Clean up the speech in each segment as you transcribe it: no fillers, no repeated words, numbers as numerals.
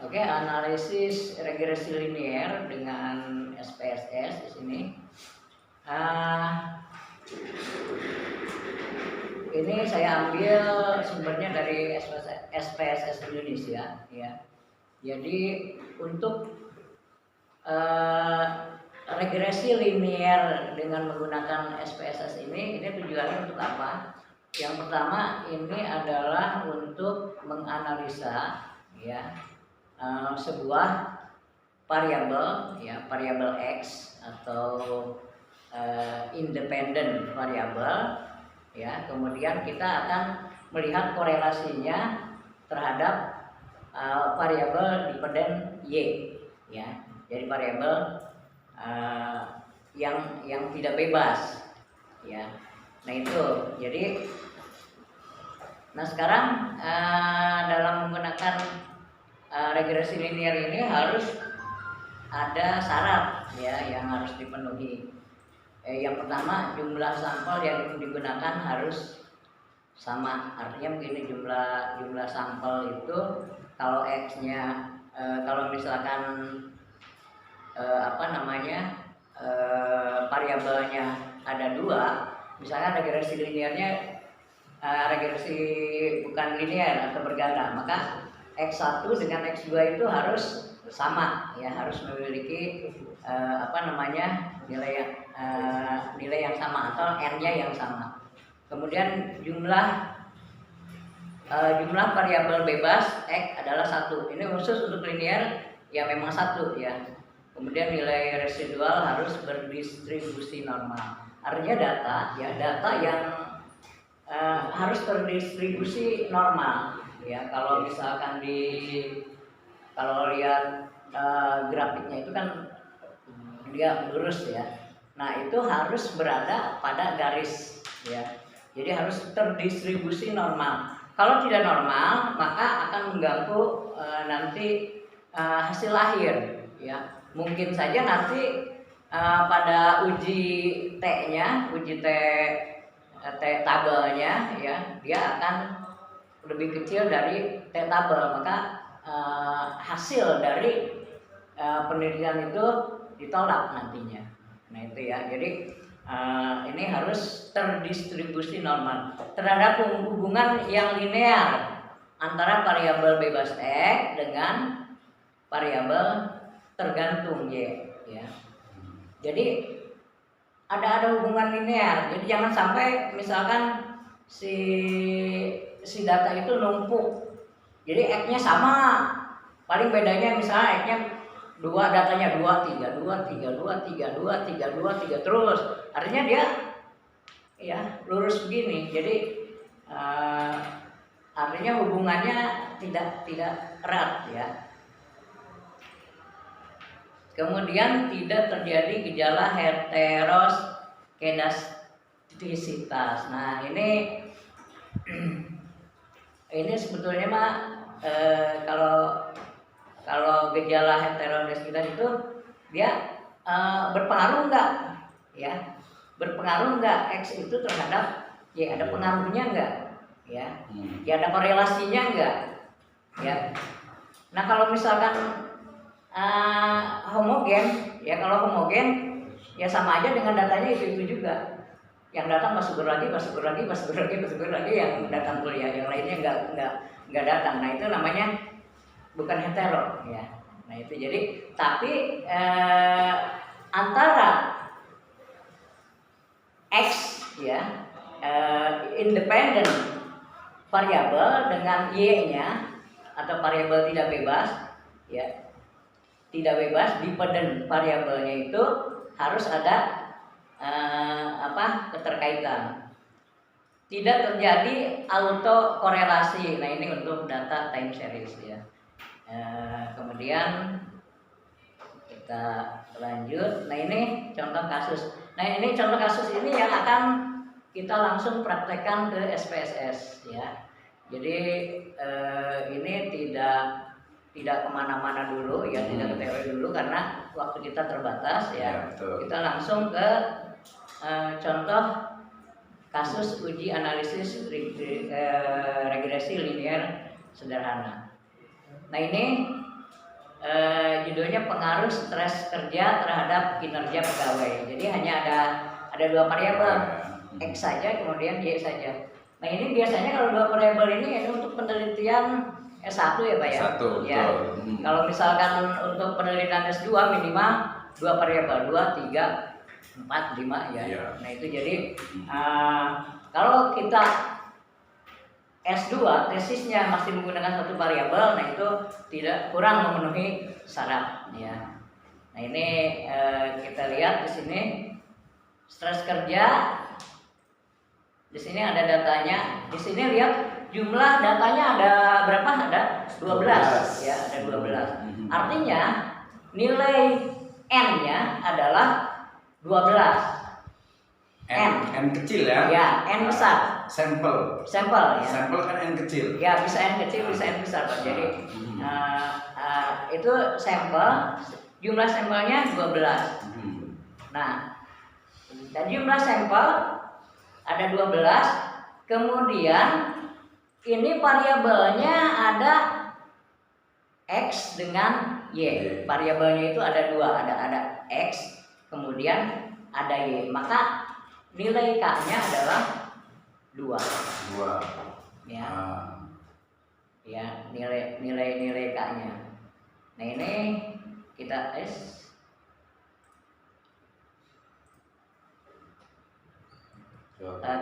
Oke, analisis regresi linier dengan SPSS di sini. Ini saya ambil sumbernya dari SPSS Indonesia, ya. Jadi untuk regresi linier dengan menggunakan SPSS ini tujuannya untuk apa? Yang pertama ini adalah untuk menganalisa, ya, sebuah variabel, ya, variabel X atau independent variabel, ya. Kemudian kita akan melihat korelasinya terhadap variabel dependen Y, ya. Jadi variabel yang tidak bebas, ya. Nah itu, jadi, sekarang dalam menggunakan regresi linier ini harus ada syarat, ya, yang harus dipenuhi. Yang pertama, jumlah sampel yang digunakan harus sama. Artinya begini, jumlah sampel itu kalau X-nya kalau misalkan variabelnya ada 2, misalkan regresi liniernya regresi bukan linier atau berganda, maka X1 dengan X2 itu harus sama, ya, harus memiliki nilai yang sama atau n-nya yang sama. Kemudian jumlah variabel bebas X adalah 1. Ini khusus untuk linier, ya, memang 1, ya. Kemudian nilai residual harus berdistribusi normal. Artinya data yang harus terdistribusi normal, ya. Kalau misalkan kalau lihat grafiknya itu kan dia lurus, ya. Nah itu harus berada pada garis, ya. Jadi harus terdistribusi normal. Kalau tidak normal maka akan mengganggu nanti hasil akhir, ya. Mungkin saja nanti pada uji T-nya, uji T tabelnya, ya, dia akan lebih kecil dari T tabel, maka hasil dari penelitian itu ditolak nantinya. Nah itu, ya. Jadi ini harus terdistribusi normal terhadap hubungan yang linear antara variabel bebas X dengan variabel tergantung Y, ya. Jadi ada hubungan linear. Jadi jangan sampai misalkan si data itu numpuk. Jadi X-nya sama, paling bedanya misalnya X-nya 2, datanya 2, 3, 2, 3, 2, 3, 2, 3, 2, 3 terus. Artinya dia, ya, lurus begini. Jadi artinya hubungannya tidak erat, ya. Kemudian tidak terjadi gejala heteroskedastisitas. Nah ini sebetulnya mah kalau gejala heteroskedastisitas itu dia berpengaruh enggak, ya, berpengaruh enggak X itu terhadap Y, ada pengaruhnya enggak, ya, ya, ada korelasinya enggak, ya. Nah kalau misalkan homogen, ya, kalau homogen ya sama aja dengan datanya itu juga. Yang datang masuk lagi, yang datang kuliah, yang lainnya enggak datang. Nah itu namanya bukan hetero, ya. Nah itu, jadi tapi antara X, ya, independen variabel dengan Y-nya atau variabel tidak bebas, ya, tidak bebas, dependent variabelnya itu harus ada keterkaitan. Tidak terjadi auto korelasi. Nah ini untuk data time series, ya. Kemudian kita lanjut. Nah ini contoh kasus. Nah ini contoh kasus ini yang akan kita langsung praktekkan ke SPSS, ya. Jadi ini tidak kemana-mana dulu, ya, tidak ke teori dulu karena waktu kita terbatas, ya. Kita langsung ke contoh kasus uji analisis regresi linier sederhana. Nah ini judulnya pengaruh stres kerja terhadap kinerja pegawai. Jadi hanya ada dua variabel, X saja kemudian Y saja. Nah ini biasanya kalau dua variabel ini untuk penelitian S1 ya Pak ya. Satu, ya. Kalau misalkan untuk penelitian S2 minimal dua variabel, 2, 3, 4, 5 ya. Nah itu jadi kalau kita S2 tesisnya masih menggunakan satu variabel, nah itu tidak kurang memenuhi syarat ya. Nah ini kita lihat di sini stres kerja. Di sini ada datanya. Di sini lihat jumlah datanya ada berapa? Ada 12 ya, ada 12. Artinya nilai N-nya adalah 12. N kecil ya? Ya, N besar. Sampel ya. Sampel kan N kecil. Ya, bisa N kecil, bisa N besar Pak. Jadi itu sampel, jumlah sampelnya 12. Nah, dan jumlah sampel ada 12. Kemudian ini variabelnya ada X dengan Y. Variabelnya itu ada dua, ada X, kemudian ada Y. Maka nilai K-nya adalah 2. Ya. Ya, nilai K-nya. Nah, ini kita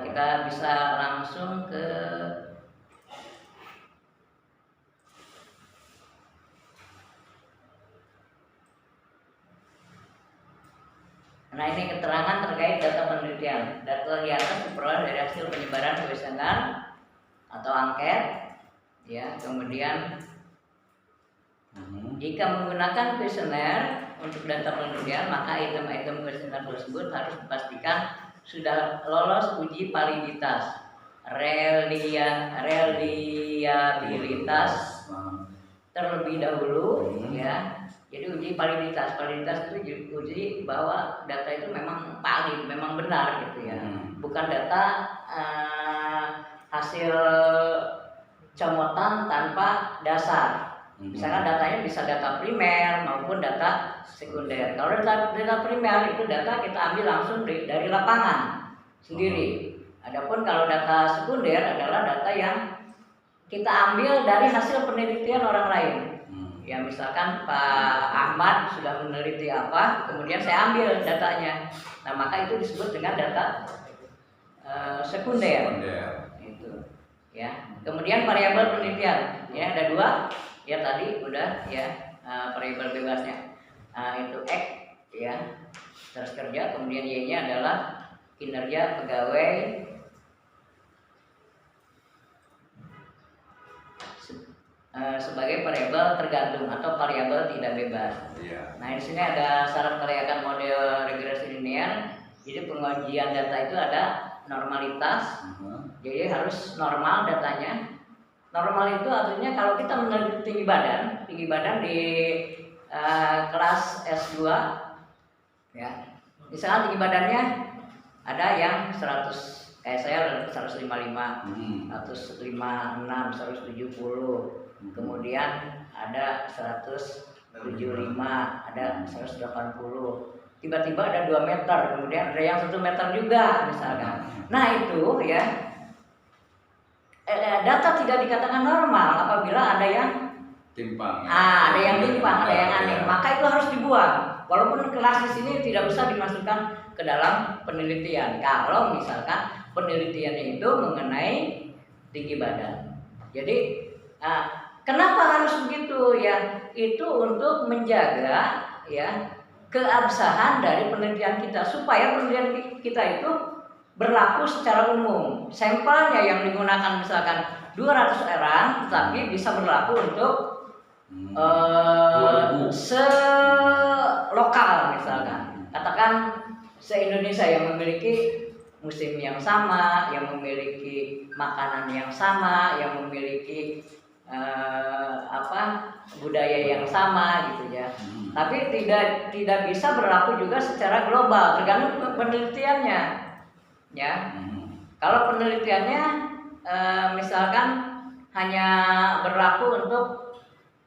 kita bisa langsung ke Nah ini keterangan terkait data penelitian. Data di atas diperoleh dari hasil penyebaran kuesioner atau angket, ya. Kemudian jika menggunakan kuesioner untuk data penelitian, maka item-item kuesioner tersebut harus dipastikan sudah lolos uji validitas, reliabilitas terlebih dahulu, ya. Jadi uji validitas itu uji bahwa data itu memang valid, memang benar gitu ya. Bukan data hasil comotan tanpa dasar. Misalkan datanya bisa data primer maupun data sekunder. Kalau data primer itu data kita ambil langsung dari lapangan sendiri. Adapun kalau data sekunder adalah data yang kita ambil dari hasil penelitian orang lain. Ya misalkan Pak Ahmad sudah meneliti apa, kemudian saya ambil datanya. Nah maka itu disebut dengan data sekunder. Itu. Ya. Kemudian variabel penelitian. Ya ada 2. Ya tadi udah ya variabel bebasnya. Itu X ya stres kerja. Kemudian Y-nya adalah kinerja pegawai sebagai variabel tergantung atau variabel tidak bebas. Nah di sini ada syarat kelayakan model regresi linear. Jadi pengujian data itu ada normalitas. Jadi harus normal datanya. Normal itu artinya kalau kita meneliti tinggi badan di kelas S2, ya, misalnya tinggi badannya ada yang 100, kayak saya 155, 156, 170. Kemudian ada 175, ada 180. Tiba-tiba ada 2 meter, kemudian ada yang 1 meter juga misalkan. Nah itu ya data tidak dikatakan normal apabila ada yang timpang. Ada yang timpang, ada yang aneh. Maka itu harus dibuang. Walaupun kelas di sini tidak bisa dimasukkan ke dalam penelitian. Kalau misalkan penelitiannya itu mengenai tinggi badan. Jadi kenapa harus begitu ya? Itu untuk menjaga ya keabsahan dari penelitian kita supaya penelitian kita itu berlaku secara umum. Sampelnya yang digunakan misalkan 200 orang, tetapi bisa berlaku untuk se-lokal misalkan. Katakan se-Indonesia yang memiliki musim yang sama, yang memiliki makanan yang sama, yang memiliki budaya yang sama gitu ya. Tapi tidak bisa berlaku juga secara global, tergantung penelitiannya. Ya, kalau penelitiannya misalkan hanya berlaku untuk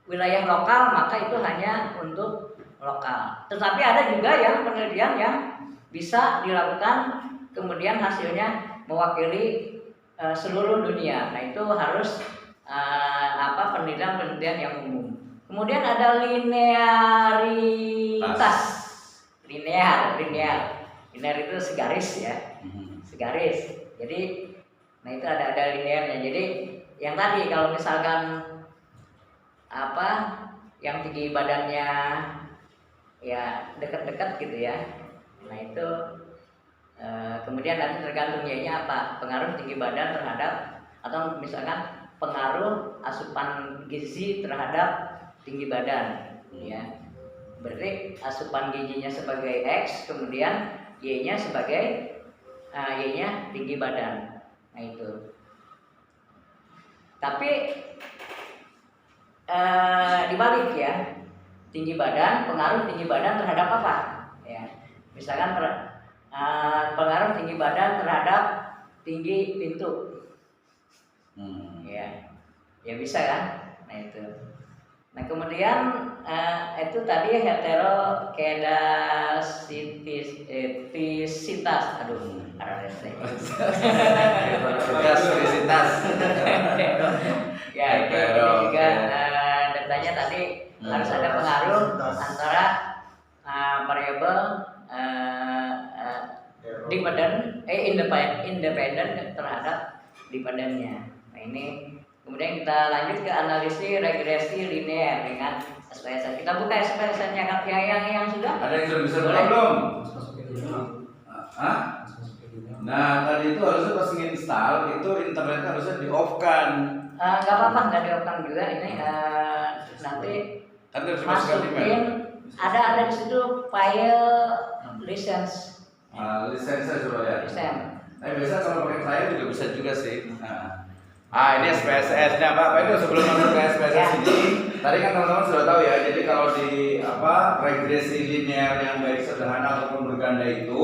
wilayah lokal maka itu hanya untuk lokal. Tetapi ada juga yang penelitian yang bisa dilakukan kemudian hasilnya mewakili seluruh dunia. Nah itu harus penelitian yang umum. Kemudian ada linearitas. Linear itu segaris ya, segaris. Jadi, nah itu ada linearnya. Jadi yang tadi kalau misalkan yang tinggi badannya ya dekat-dekat gitu ya, nah itu kemudian nanti tergantung Y-nya apa, pengaruh tinggi badan terhadap atau misalkan pengaruh asupan gizi terhadap tinggi badan ya. Berarti asupan gizinya sebagai X, kemudian Y-nya sebagai Y-nya tinggi badan. Nah itu. Tapi dibalik ya, tinggi badan, pengaruh tinggi badan terhadap apa? Ya, misalkan pengaruh tinggi badan terhadap tinggi pintu. Ya bisa kan? Nah itu. Nah kemudian itu tadi heterokedasitisitas. Aduh, Heterokedasitisitas. Ya itu juga datanya tadi harus ada pengaruh antara variabel independen terhadap dependennya. Nah ini kemudian kita lanjut ke analisis regresi linear dengan SPSS. Kita buka SPSS-nya yang sudah. Ada yang sudah bisa buka belum? Nah tadi itu harusnya pas nginstal itu internetnya harusnya di off kan. Nggak apa-apa, nggak di off kan juga ini nanti masukin ada di situ file license. Lisensi coba ya. License. Biasa kalau pakai file juga bisa juga sih. Ini SPSS-nya Pak. Itu sebelum masuk ke SPSS ini, tadi kan teman-teman sudah tahu ya. Jadi kalau di regresi linear yang baik sederhana ataupun berganda itu,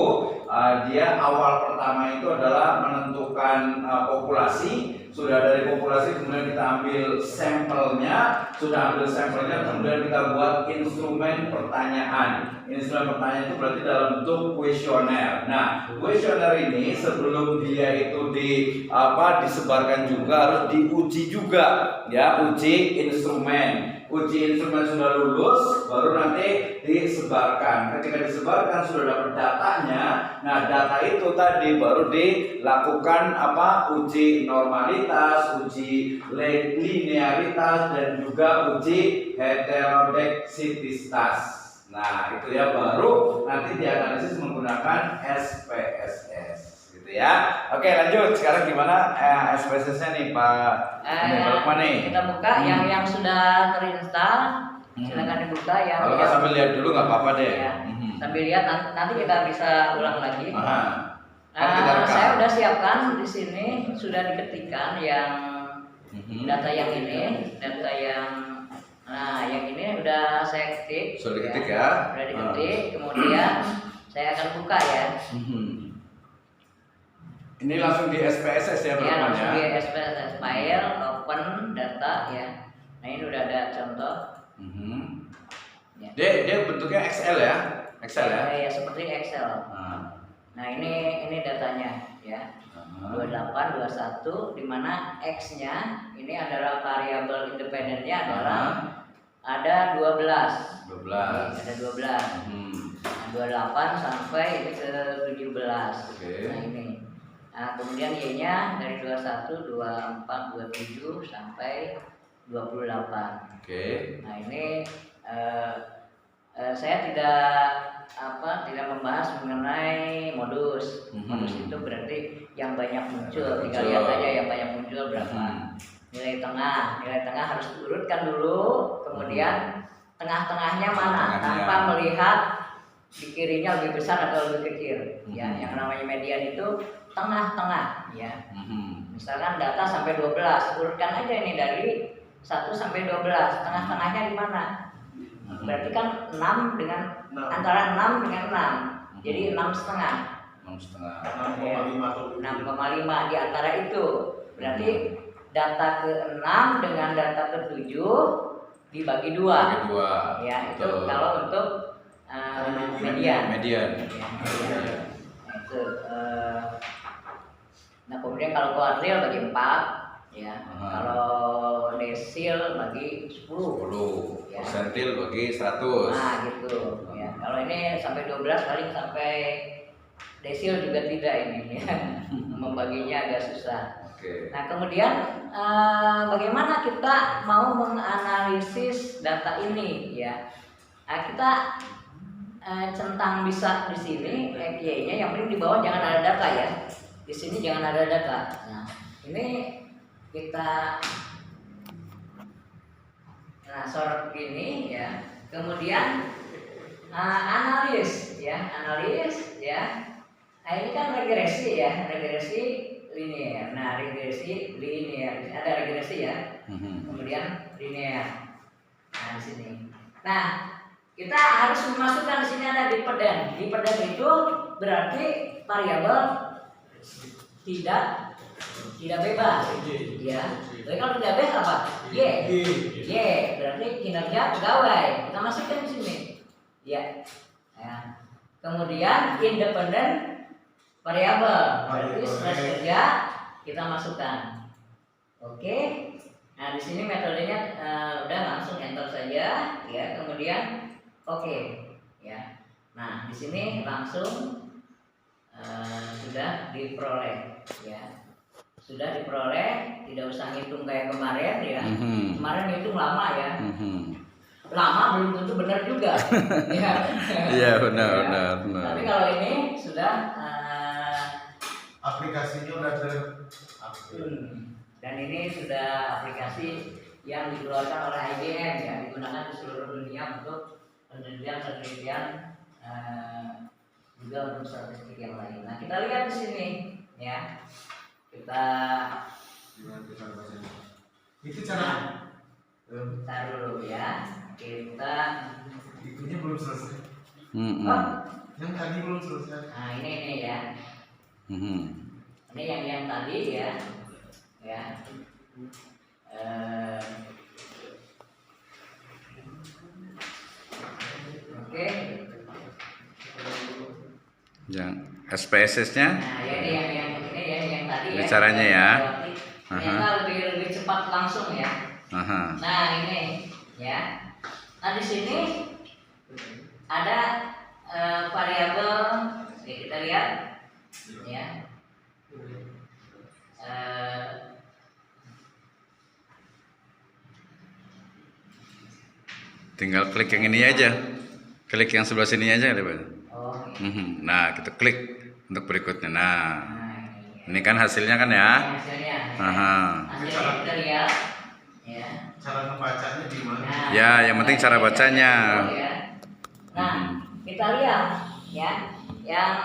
dia awal pertama itu adalah menentukan populasi. Sudah dari populasi kemudian kita ambil sampelnya, kemudian kita buat instrumen pertanyaan. Instrumen pertanyaan itu berarti dalam bentuk kuesioner. Nah, kuesioner ini sebelum dia itu disebarkan juga harus diuji juga, ya, uji instrumen. Uji instrumen sudah lulus, baru nanti disebarkan. Ketika disebarkan sudah dapat datanya. Nah, data itu tadi baru dilakukan uji normalitas, uji linearitas, dan juga uji heterodexisitas. Nah, itu ya baru nanti dianalisis menggunakan SPSS, gitu ya. Oke, lanjut. Sekarang gimana SPSS-nya nih, Pak? Kita buka yang sudah terinstal. Silakan dibuka yang. Kalau nggak sambil lihat dulu nggak apa-apa deh. Ya, sambil lihat nanti kita bisa ulang lagi. Saya udah siapkan di sini, sudah diketikkan yang data yang ini, data yang yang ini udah saya ketik. Sudah diketik ya? Sudah diketik, kemudian saya akan buka ya. Ini langsung di SPSS ya, Iya, langsung di SPSS file, open data ya. Nah ini udah ada contoh. Ya. Dia bentuknya Excel ya? Excel ya? Ya seperti Excel. Nah ini datanya ya. 28, 21 di mana X-nya ini adalah variabel independennya adalah ada 12. Ada 12. Nah, 28 sampai ini ke 17. Nah ini. Nah, kemudian Y-nya dari 21, 24, 27 sampai 28. Nah, ini saya tidak membahas mengenai modus. Modus itu berarti yang banyak muncul. Tinggal lihat aja yang banyak muncul berapa. Nilai tengah harus diurutkan dulu, kemudian tengah-tengahnya mana tanpa melihat di kirinya lebih besar atau lebih kecil. Ya, yang namanya median itu tengah-tengah ya. Misalkan data sampai 12, urutkan aja ini dari 1 sampai 12. Tengah-tengahnya di mana? Berarti kan 6 dengan antara 6 dengan 6. Jadi 6,5. 6,5 di antara itu. Berarti data ke-6 dengan data ke-7 dibagi dua. Bagi dua. Ya, itu Betul. kalau untuk median. Median. Ya, median. Nah, itu. Nah, kemudian kalau kuartil bagi 4, ya. Kalau desil bagi 10. 10. Ya. Persentil bagi 100. Nah, gitu. Ya. Kalau ini sampai 12 paling sampai desil juga tidak ini ya. Membaginya agak susah. Oke. Nah, kemudian bagaimana kita mau menganalisis data ini ya? Nah, kita centang bisa di sini Y-nya, yang penting di bawah jangan ada data ya. Di sini jangan ada data. Nah, ini kita sorot begini ya. Kemudian analis ya. Nah, ini kan regresi ya, regresi linear. Nah, regresi linear. Ada regresi ya. Kemudian linear. Nah, di sini. Nah, kita harus memasukkan di sini ada dependent. Dependent itu berarti variabel tidak bebas. Ya. Jadi kalau tidak bebas apa? Y berarti kinerja pegawai. Kita masukkan di sini. Ya. Kemudian independent variabel, berarti stres kerja kita masukkan. Oke. Nah, di sini metodenya udah langsung enter saja ya. Kemudian oke. Ya. Nah, di sini langsung sudah diperoleh ya. Sudah diperoleh, tidak usah ngitung kayak kemarin ya. Kemarin ngitung lama ya. Lama belum tentu benar juga. Ya. Iya, benar. Tapi kalau ini sudah aplikasinya udah dan ini sudah aplikasi yang dikeluarkan oleh IBM ya, digunakan di seluruh dunia untuk penelitian juga untuk statistik yang lain. Nah, kita lihat di sini ya. Kita itu cara taruh dulu ya. Kita itunya belum selesai. Yang tadi belum selesai. Nah, ini ya. Ini yang tadi ya. Ya. Oke. Yang SPSS-nya? Nah, ya ini yang tadi Ini ya. caranya ya. Ternyata lebih cepat langsung ya. Nah, ini ya. Nah, di sini ada variabel, ya, kita lihat ya. Tinggal klik yang ini aja. Klik yang sebelah sini aja ya, Pak. Oh, Nah, kita klik untuk berikutnya. Nah, nah, ini kan hasilnya kan ya. hasilnya. Cara Kita lihat ya. cara membacanya gimana? Nah, Ya, yang penting cara bacanya. Ya. Nah, kita lihat ya, yang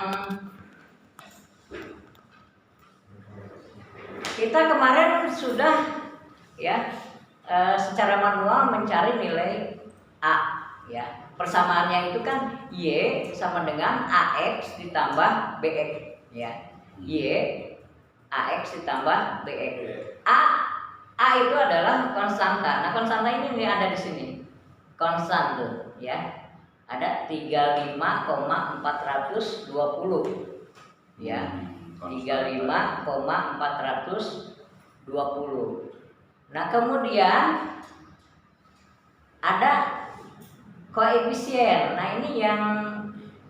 kita kemarin sudah ya secara manual mencari nilai A ya. Persamaannya itu kan Y sama dengan AX ditambah BX ya. Y AX ditambah BX. A itu adalah konstanta. Nah, konstanta ini ada di sini. Konstan tuh ya. Ada 35,420 ya. 35,420. Nah, kemudian ada koefisien. Nah, ini yang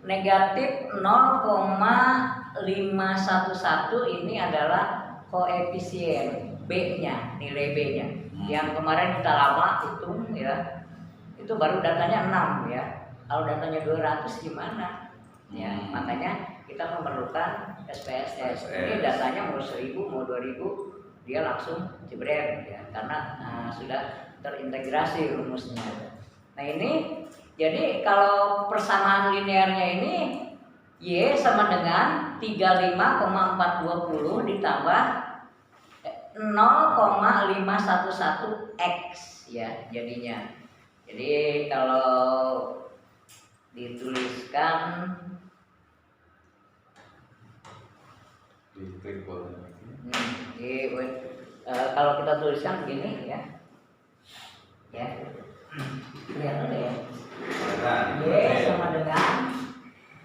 negatif 0,511 ini adalah koefisien B-nya, nilai B-nya. Yang kemarin kita lama hitung ya. Itu baru datanya 6 ya. Kalau datanya 200 gimana? Ya, makanya kita memerlukan SPSS. Ini datanya mau 1000 mau 2000 dia langsung jebret ya, karena sudah terintegrasi rumusnya. Nah, ini jadi kalau persamaan linearnya ini Y sama dengan 35,420 ditambah 0,511 X ya jadinya. Jadi kalau dituliskan kalau kita tuliskan begini ya. Ya. Kelihatan nggak ya? Nah, Y sama dengan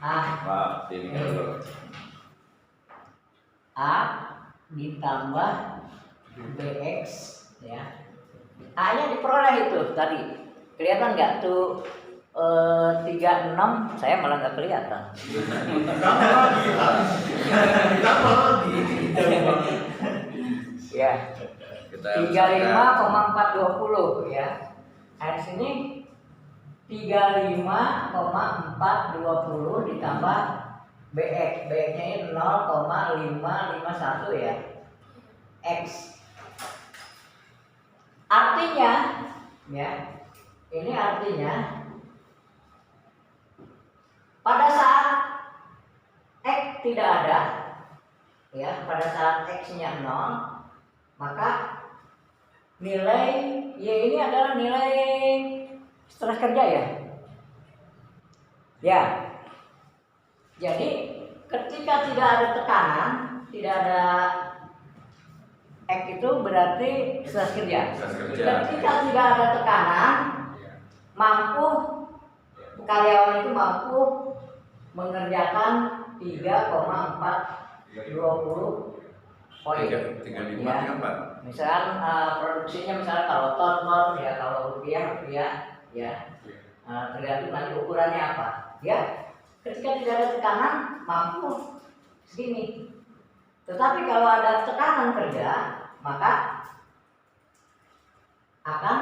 A. Wah, ini dulu. A ditambah BX ya. A-nya diperoleh itu tadi. Kelihatan nggak tuh 36, saya malah nggak kelihatan. Ditambah lagi, ditambah lagi. Ya. Kita 35,420 ya. Di sini 35,420 ditambah BX. BX-nya ini 0,551 ya. X. Artinya ya. Ini artinya pada saat X tidak ada ya, pada saat X-nya 0, maka nilai Y ini adalah nilai stres kerja ya. Ya. Jadi ketika tidak ada tekanan, tidak ada X itu berarti stres kerja. Ketika tidak ada tekanan, mampu karyawan itu mampu mengerjakan 3,420 poin. 35,34. Misalkan produksinya misalnya kalau ton ya, kalau rupiah ya, tergantung nanti ukurannya apa ya. Ketika tidak ada tekanan mampu segini, tetapi kalau ada tekanan kerja maka akan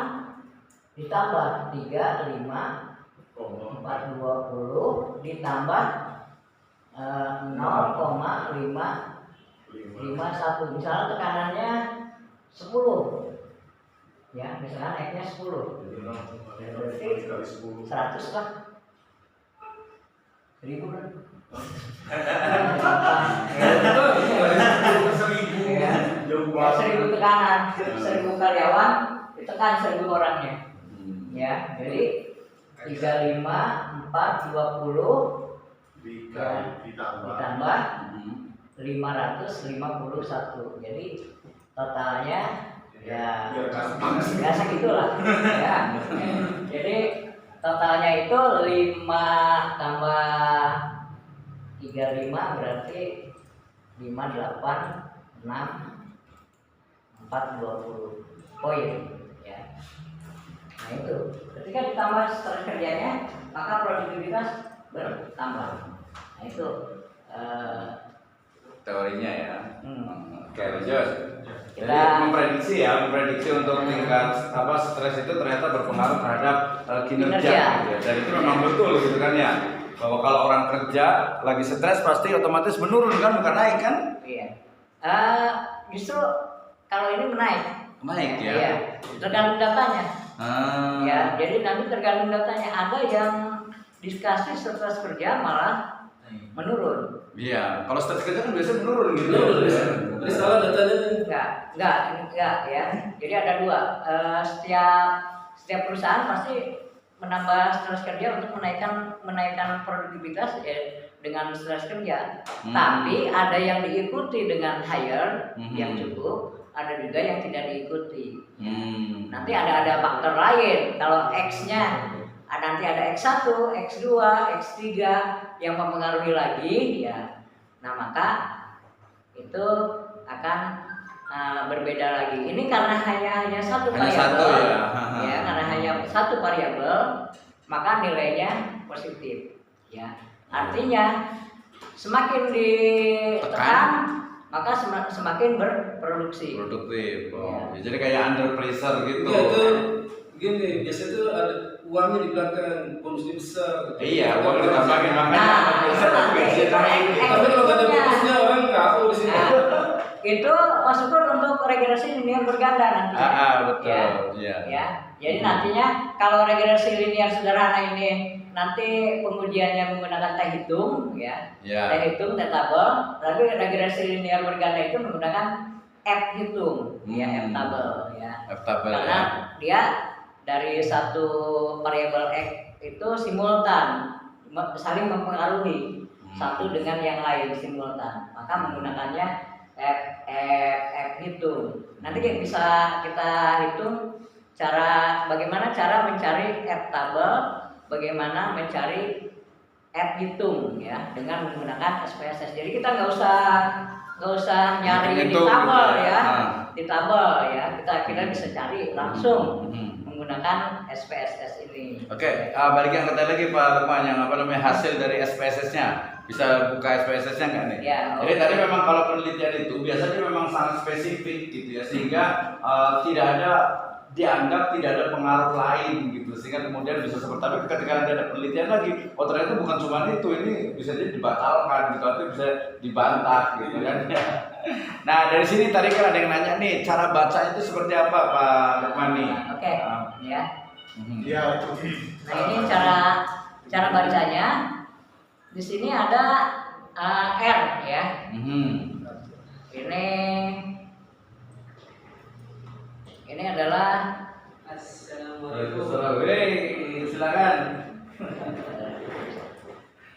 ditambah 35,420 ditambah 0,551. Misalnya tekanannya 10 ya, misalnya X-nya 10 berarti 100 lah, 1000 kan. Ya, 1000 tekanan, 1000 karyawan ditekan 1000 orangnya ya. Jadi 35,420 ditambah 551. Jadi totalnya ya segitulah ya. Jadi totalnya itu 5 tambah 35 berarti 586,420 poin ya. Nah itu ketika ditambah stres kerjanya maka produktivitas bertambah. Nah itu teorinya ya. Oke, lanjut. Kita Jadi memprediksi untuk tingkat stres itu ternyata berpengaruh terhadap kinerja. Gitu ya. Dan itu memang betul gitu kan ya. Bahwa kalau orang kerja lagi stres pasti otomatis menurun kan, bukan naik kan? Iya. Justru kalau ini menaik. Naik ya. Iya. Tergantung datanya. Ya, jadi nanti tergantung datanya. Ada yang dikasih stres kerja malah menurun. Iya, kalau stres kerja kan biasanya menurun gitu. Jadi salah datanya. Enggak ya. Jadi ada dua. Setiap perusahaan pasti menambah stres kerja untuk menaikkan produktivitas ya, dengan stres kerja. Tapi ada yang diikuti dengan hire yang cukup, ada juga yang tidak diikuti. Nanti ada faktor lain. Kalau X-nya nanti ada X1, X2, X3 yang mempengaruhi lagi ya. Nah, maka itu akan berbeda lagi. Ini karena hanya satu variabel. Ya, karena hanya satu variabel, maka nilainya positif ya. Artinya semakin ditekan maka semakin berproduksi. Produktif. Ya, jadi kayak under pressure gitu. Iya, itu gini, biasanya itu ada uangnya di belakang, bonusnya besar. Iya, uang ditambahin makanya. Tapi kalau ada bonusnya orang KO di sini. Itu masukkan untuk regresi linear berganda nanti. Betul. Ya. Jadi nantinya kalau regresi linear sederhana ini nanti pengujiannya menggunakan T hitung ya. T hitung, T tabel. Tapi regresi linear berganda itu menggunakan F hitung, ya F tabel ya. Karena dia dari satu variabel X itu simultan, saling mempengaruhi satu dengan yang lain simultan. Maka menggunakannya F hitung. Nanti bisa kita hitung bagaimana cara mencari F tabel, bagaimana mencari F hitung ya dengan menggunakan SPSS. Jadi kita nggak usah nyari di tabel ya, di tabel ya. Kita bisa cari langsung menggunakan SPSS ini. Oke, balik yang kata lagi Pak Lukman, yang apa namanya hasil dari SPSS-nya. Bisa buka SPSS-nya nggak nih? Ya, jadi tadi memang kalau penelitian itu biasanya memang sangat spesifik gitu ya, sehingga dianggap tidak ada pengaruh lain gitu, sehingga kemudian bisa seperti. Tapi ketika nanti ada penelitian lagi, oh ternyata bukan cuma itu, ini bisa jadi dibatalkan gitu, atau bisa dibantah gitu kan. Nah dari sini tadi kan ada yang nanya nih, cara baca itu seperti apa Pak Lukman nih? Oke, ya. Iya itu. Nah ini cara bacanya. Di sini ada R ya. Ini adalah Assalamualaikum. Silakan.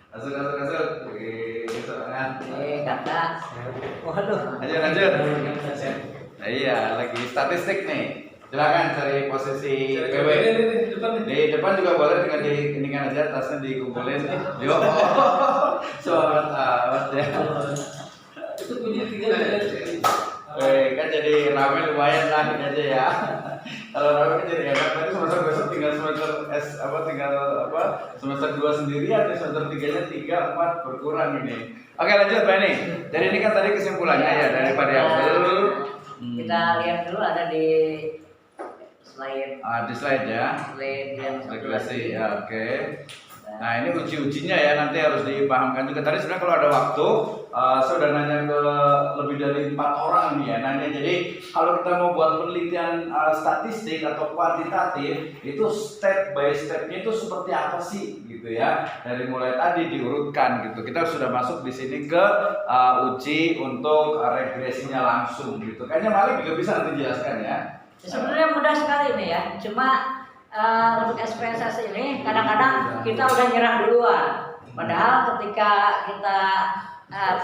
Masuk. Silakan. kata. Waduh. Lanjut. Nah, iya, lagi statistik nih. Silakan cari posisi PW. Di depan juga boleh, tinggal diinikan aja, tasnya dikumpulin. Yuk. Semangat amat ya. Itu punya 3 Kan jadi rame lumayan lah ini aja ya. Kalau rame kan jadi enak. Nanti semester besok tinggal semester 2 sendirian, semester 3-nya 3, 4 berkurang ini. Oke lanjut Pak ini. Jadi ini kan tadi kesimpulannya ya daripada yang dulu. Kita lihat dulu ada di slide. Di slide ya. Slide yang Regulasi ya, oke. Nah ini uji-ujinya ya, nanti harus dipahamkan juga. Tadi sebenarnya kalau ada waktu, saya sudah nanya ke lebih dari 4 orang nih ya, nanya. Jadi kalau kita mau buat penelitian statistik atau kuantitatif, itu step by stepnya itu seperti apa sih gitu ya. Dari mulai tadi diurutkan gitu. Kita sudah masuk di sini ke uji untuk regresinya langsung gitu. Kayaknya Malik juga bisa nanti jelaskan ya. Sebenarnya mudah sekali nih ya, cuma untuk SPSS ini kadang-kadang kita udah nyerah duluan, padahal ketika kita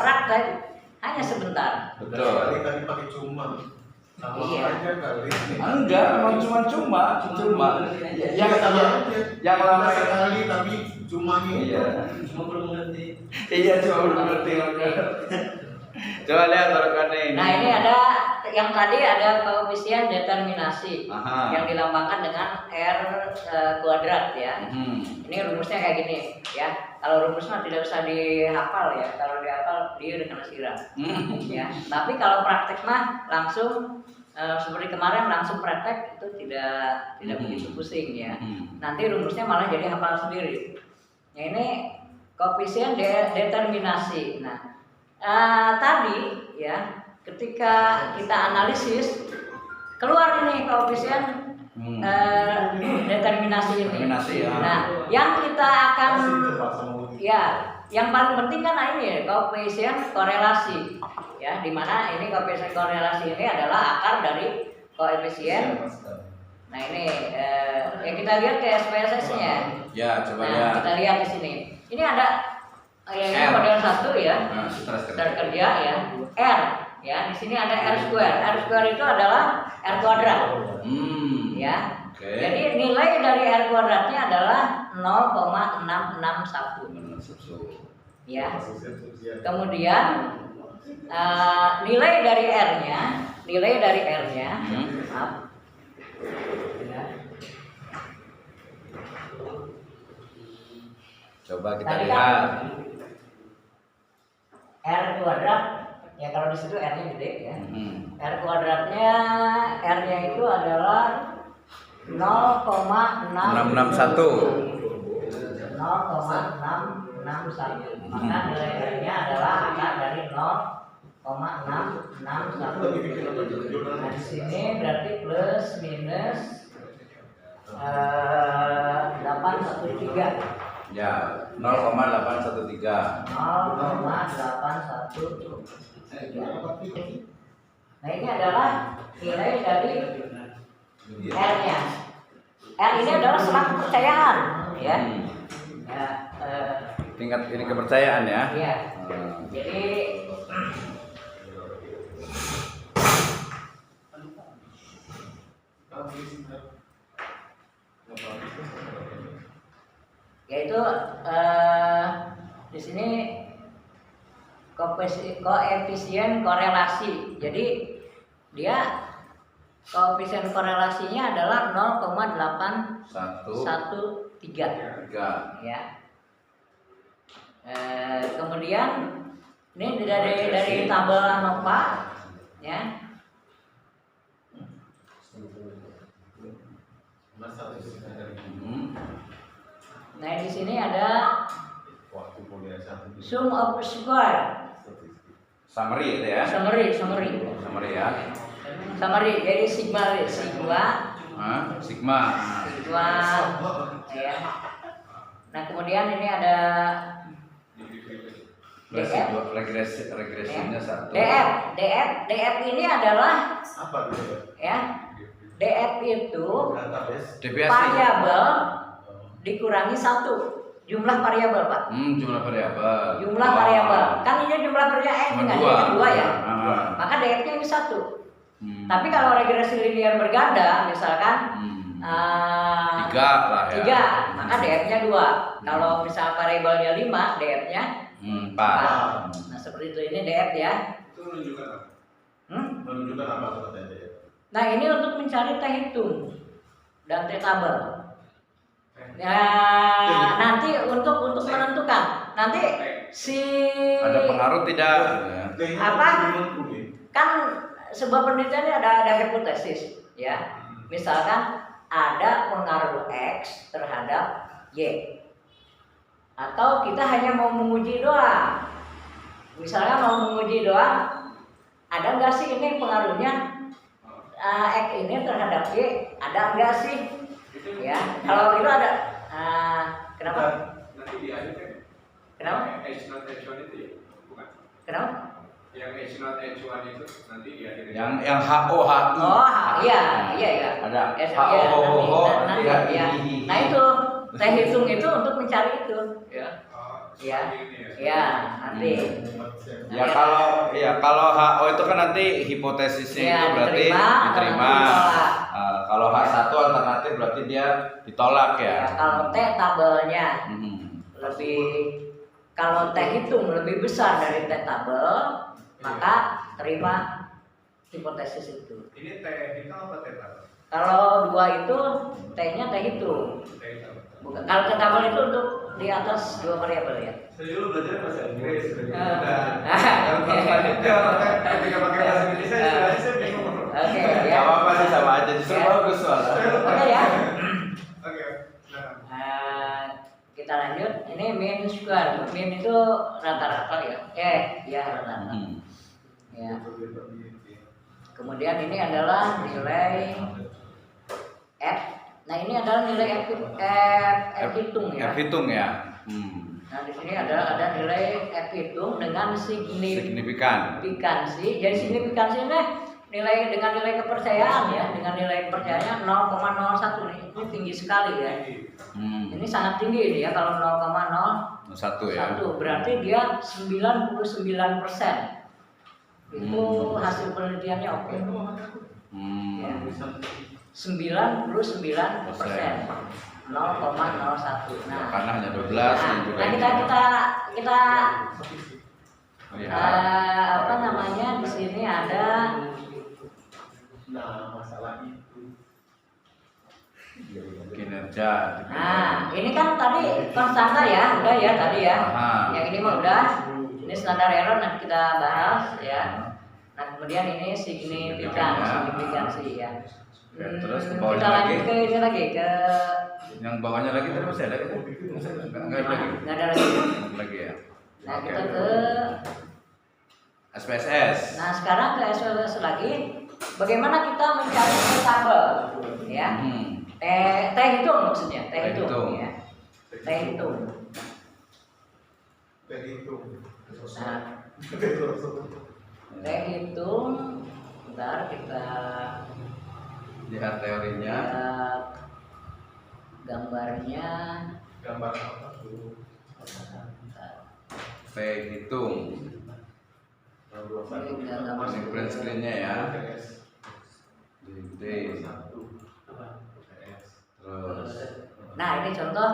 praktek hanya sebentar. Betul. Tadi pakai cuma. Sama Iya. aja kali. Enggak, memang cuma. Yang lama sekali tapi cuma ini. Iya. Cuma perlu mengerti. Iya, cuma belum ngerti. Coba lihat taruhkan nih. Nah ini ada yang tadi ada koefisien determinasi yang dilambangkan dengan R kuadrat ya. Ini rumusnya kayak gini ya. Kalau rumusnya tidak usah dihafal ya. Kalau dihafal dia udah kena siram. Ya. Tapi kalau praktek mah langsung seperti kemarin langsung praktek itu tidak begitu pusing ya. Nanti rumusnya malah jadi hafal sendiri. Ya ini koefisien determinasi. Nah tadi ya ketika kita analisis keluar ini koefisien determinasi ini. Ya. Nah, yang kita akan yang paling penting kan ini koefisien korelasi. Ya, di mana ini koefisien korelasi ini adalah akar dari koefisien. Nah, ini yang kita lihat ke SPSS-nya. Ya, coba Nah, kita lihat di sini. Ini ada ini model 1 ya. Setelah kerja ya. R ya, di sini ada R square. R square itu adalah R kuadrat. Ya. Okay. Jadi nilai dari R kuadratnya adalah 0,661. Ya. Kemudian nilai dari R-nya, maaf. Ya. Coba kita Tadi lihat. R kuadrat ya, kalau di situ R-nya gede ya. R kuadratnya, R-nya itu adalah 0,661. 0,661. Maka nilai R-nya adalah akar dari 0,661. Nah, di sini berarti plus minus 813. Ya, 0,813. 0,813. Nah ini adalah nilai dari R-nya. R ini adalah selang kepercayaan, ya. Tingkat ini kepercayaan ya. Iya. Jadi Yaitu di sini koefisien korelasi. Jadi dia koefisien korelasinya adalah 0,813 ya. Kemudian ini dari tabel ANOVA ya. Nah di sini ada sum of square. Summary itu ya. Summary Ya. Summary jadi sigma Sigma. ya. Nah kemudian ini ada regresinya satu. DF ini adalah Apa itu? ya. DF itu Database. variabel dikurangi 1 jumlah variabel, Pak. Jumlah variabel. Jumlah variabel. Kan ini jumlah variabel Cuma kan dua. kan 2 ya. Maka DF-nya ini 1. Tapi kalau regresi linear berganda misalkan 3 lah ya. 3, maka DF-nya 2. Kalau misal variabelnya 5, DF-nya 4. 4. Nah, seperti itu ini DF ya. Itu menunjukkan apa? Hmm? Apa katanya? Nah, ini untuk mencari T hitung dan T tabel. Ya, nanti untuk menentukan. Nanti si Ada pengaruh tidak? Apa? Kan sebuah penelitian ini ada hipotesis ya. Misalkan ada pengaruh X terhadap Y. Atau kita hanya mau menguji doang. Misalnya mau menguji doang, ada nggak sih ini pengaruhnya X ini terhadap Y? Ada nggak sih? Ya, kalau itu ada. Kenapa? Nanti di akhir kan Kenapa? H not H1 itu ya? Bukan. Kenapa? Yang H not H1 itu nanti di akhir. Yang HO HI. Oh, iya. Ada HO, nanti, nanti ya. Nah itu, saya hitung itu untuk mencari itu. Ya. Ya. Ya, nanti. Kalau HO itu kan nanti hipotesisnya Ya, itu berarti diterima. Kalau H1 alternatif berarti dia ditolak ya. Ya, kalau T tabelnya lebih, kalau T hitung lebih besar dari T tabel, maka terima hipotesis itu. Ini T hitung apa T tabel? Kalau 2 itu T-nya T hitung. T hitung. Bukan. Kalau T tabel itu untuk di atas 2 variabel ya. Saya dulu belajar bahasa Inggris. Ketika pakai bahasa Indonesia istilahnya saya bingung. Oke Gak ya. apa-apa sih, sama aja, justru Ya. bagus soalnya. Oke ya. Oke. Nah, Kita lanjut. Ini mean square. Mean itu rata-rata ya. Ya rata-rata. Ya. Kemudian ini adalah nilai F. Nah ini adalah nilai F hitung ya. F hitung ya. Nah di sini ada nilai F hitung dengan signifikansi. Jadi signifikansi ini nilai dengan nilai kepercayaan ya, dengan nilai kepercayaannya 0,01 nih. Ini tinggi sekali ya. Ini sangat tinggi ini ya kalau 0,01 ya. berarti dia 99%. Itu hasil penelitiannya oke. Ya. 99%. 0,01. Nah, Karena hanya 12 dan juga nah kita apa namanya di sini ada. Nah, masalah itu kinerja. Nah, ini kan tadi konstanta ya, udah ya tadi ya. Yang ini mah udah. Ini standar error nanti kita bahas ya. Nah, kemudian ini signifikansi ya. Terus ke Kita bawahnya lanjut lagi. ke ini lagi ke Yang bawahnya lagi terus masih ada gitu? Enggak ada lagi. nggak ada lagi. Lagi ya. Nah, Oke. kita ke SPSS. Nah, sekarang ke SPSS lagi. Bagaimana kita mencari tabel ya? T hitung maksudnya, T hitung ya. T hitung. Nah, T hitung. Bentar kita Lihat teorinya. lihat gambarnya. gambar apa dulu? P hitung. Ini print screennya ya. D. Terus Nah, ini contoh.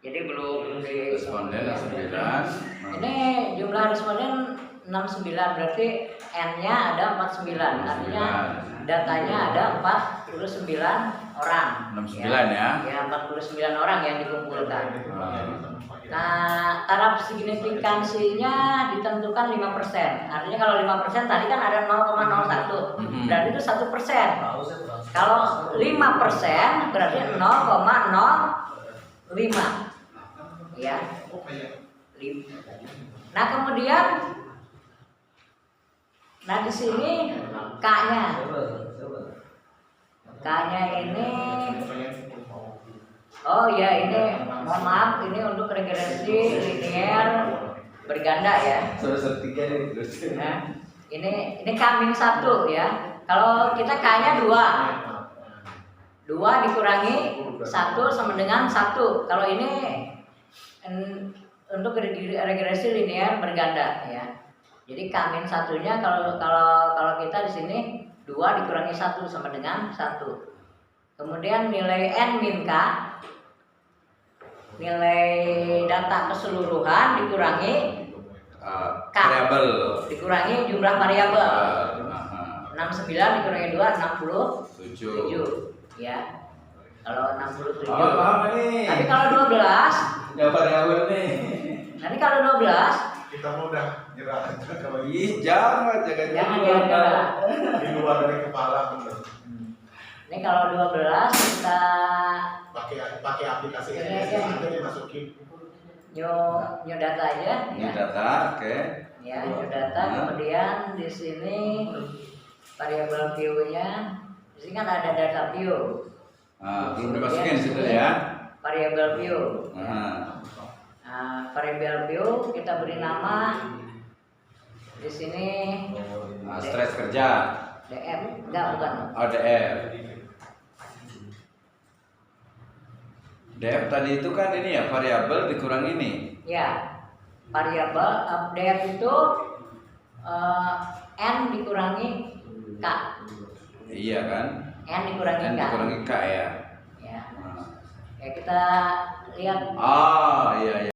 Jadi belum di Responden ya, 9. Ini jumlah responden 69, berarti N-nya ada 49. Artinya datanya ada 49 orang. 69 ya. Ya, 49 orang yang dikumpulkan. Nah, taraf signifikansinya ditentukan 5%. Artinya kalau 5% tadi kan ada 0,01. Berarti itu 1%. Kalau 5% berarti 0,05. Ya. Nah, kemudian di sini K-nya. K-nya ini oh ya, ini mohon maaf, ini untuk regresi linear berganda ya. Nah, ini K-1 ya. Kalau kita K-nya 2 dikurangi 1 sama dengan 1. Kalau ini untuk regresi linear berganda ya. Jadi K-1-nya kalau kita di sini 2 dikurangi 1 sama dengan 1. Kemudian nilai N-K, nilai data keseluruhan dikurangi variabel, dikurangi jumlah variabel. 69 dikurangi 2 67 ya. Kalau 67. Paham nih. Tapi kalau 12 ya variabel nih. nanti kalau 12 Kita mau udah nyerah aja kalau Jangan di luar dari kepala bener. Ini kalau 12 kita Pakai aplikasi Iya, ini iya. aja dimasukin. new data aja Ini ya. data, oke. Ya, new data. Kemudian di sini variabel view-nya. Di sini kan ada data view. Belum dimasukin situ ya. Variabel view. Nah, Variabel view kita beri nama di sini stres kerja. DM, enggak bukan. DF. DF tadi itu kan ini ya variabel dikurang ini. Ya, variabel DF itu N dikurangi K. Iya kan? N dikurangi Dan K. dikurangi K ya. Ya. Nah. Ya, kita lihat Ah, iya iya.